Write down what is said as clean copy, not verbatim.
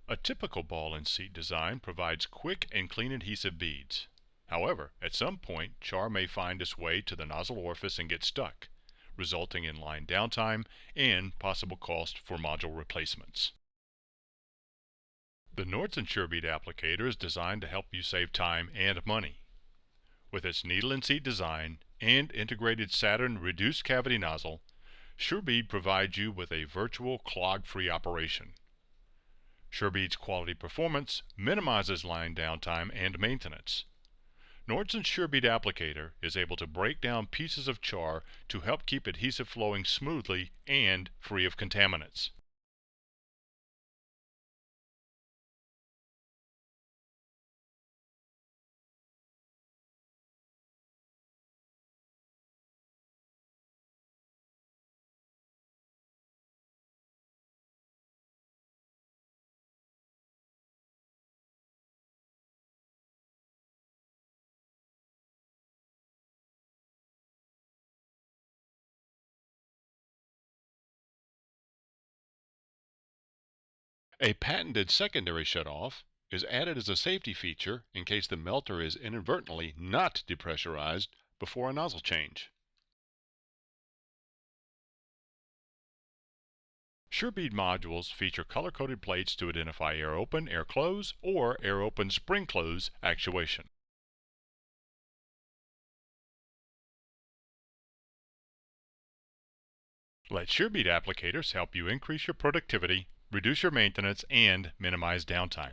A typical ball and seat design provides quick and clean adhesive beads. However, at some point, char may find its way to the nozzle orifice and get stuck, resulting in line downtime and possible cost for module replacements. The Nordson SureBead applicator is designed to help you save time and money. With its needle and seat design and integrated Saturn reduced cavity nozzle, SureBead provides you with a virtual clog-free operation. SureBead's quality performance minimizes line downtime and maintenance. Nordson's SureBead applicator is able to break down pieces of char to help keep adhesive flowing smoothly and free of contaminants. A patented secondary shutoff is added as a safety feature in case the melter is inadvertently not depressurized before a nozzle change. SureBead modules feature color-coded plates to identify air open, air close, or air open spring close actuation. Let SureBead applicators help you increase your productivity, reduce your maintenance, and minimize downtime.